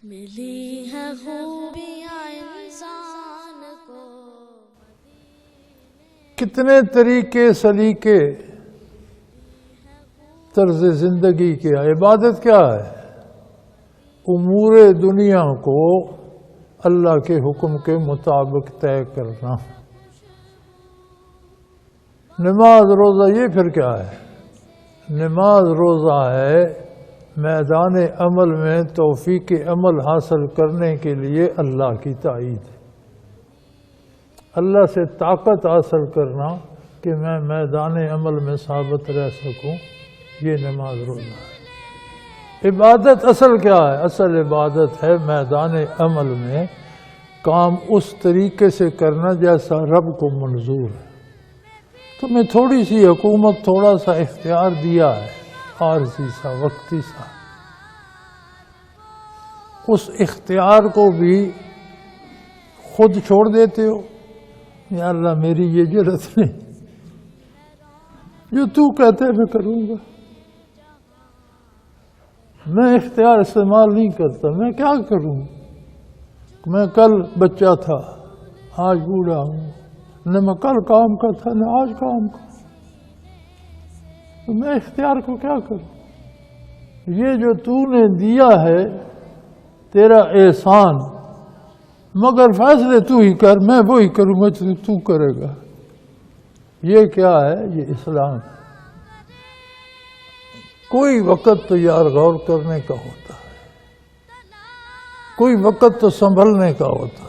ملی ہے خوبیاں انسان کو. کتنے طریقے سلیقے طرز زندگی کے. عبادت کیا ہے؟ امور دنیا کو اللہ کے حکم کے مطابق طے کرنا. نماز روزہ یہ پھر کیا ہے؟ نماز روزہ ہے میدان عمل میں توفیق عمل حاصل کرنے کے لیے اللہ کی تائید. اللہ سے طاقت حاصل کرنا کہ میں میدان عمل میں ثابت رہ سکوں، یہ نماز روزہ ہے. عبادت اصل کیا ہے؟ اصل عبادت ہے میدان عمل میں کام اس طریقے سے کرنا جیسا رب کو منظور ہے. تمہیں تھوڑی سی حکومت، تھوڑا سا اختیار دیا ہے، عارضی سا، وقتی سا. اس اختیار کو بھی خود چھوڑ دیتے ہو. یا اللہ میری یہ جرت نہیں، جو تو کہتے میں کروں گا. میں اختیار استعمال نہیں کرتا. میں کیا کروں؟ میں کل بچہ تھا، آج بوڑھا ہوں. نہ میں کل کام کا تھا، نہ آج کام کا. تو میں اختیار کو کیا کروں؟ یہ جو تو نے دیا ہے تیرا احسان، مگر فیصلے تو ہی کر، میں وہی کروں گا تو کرے گا. یہ کیا ہے؟ یہ اسلام. کوئی وقت تو یار غور کرنے کا ہوتا ہے، کوئی وقت تو سنبھلنے کا ہوتا ہے.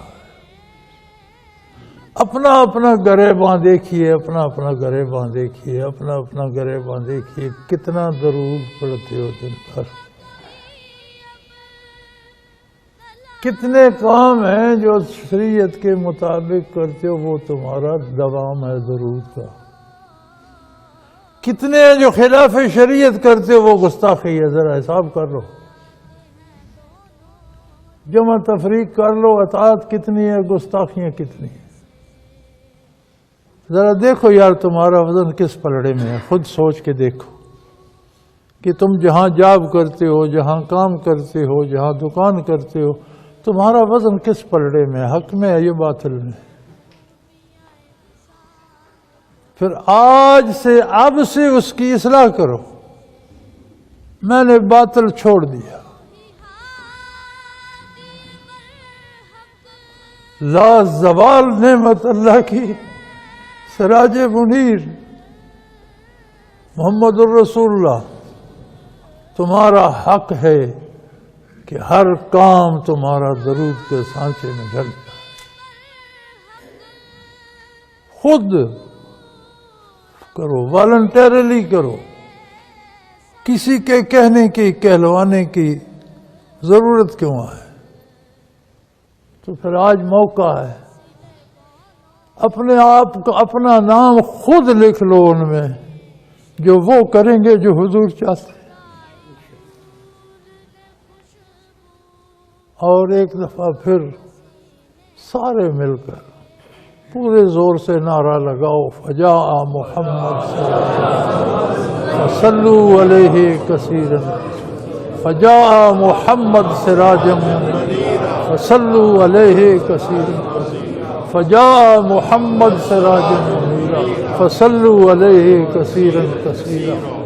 اپنا اپنا گریباں دیکھیے، اپنا اپنا گریباں دیکھیے، اپنا اپنا گریباں دیکھیے. کتنا درود پڑھتے ہو دن بھر؟ کتنے کام ہیں جو شریعت کے مطابق کرتے ہو، وہ تمہارا دوام ہے درود کا. کتنے ہیں جو خلاف شریعت کرتے ہو، وہ گستاخی ہے. ذرا حساب کر لو، جمع تفریق کر لو. اطاعت کتنی ہے، گستاخیاں کتنی ہیں. ذرا دیکھو یار تمہارا وزن کس پلڑے میں ہے. خود سوچ کے دیکھو کہ تم جہاں جاب کرتے ہو، جہاں کام کرتے ہو، جہاں دکان کرتے ہو، تمہارا وزن کس پلڑے میں ہے؟ حق میں ہے یہ باطل میں؟ پھر آج سے، اب سے اس کی اصلاح کرو. میں نے باطل چھوڑ دیا. لا زوال نعمت اللہ کی، سراج منیر محمد الرسول اللہ. تمہارا حق ہے کہ ہر کام تمہارا درود کے سانچے میں ڈھل جائے. خود کرو، والنٹیرلی کرو. کسی کے کہنے کی، کہلوانے کی ضرورت کیوں ہے؟ تو پھر آج موقع ہے. اپنے آپ کا اپنا نام خود لکھ لو ان میں، جو وہ کریں گے جو حضور چاہتے ہیں. اور ایک دفعہ پھر سارے مل کر پورے زور سے نعرہ لگاؤ، فجاء محمد فصلوا علیہ کثیرا، فجاء محمد سراجا فصلوا علیہ کثیرا، فجاء محمد سراجا منیرا فصلوا علیہ کثیرا کثیرا.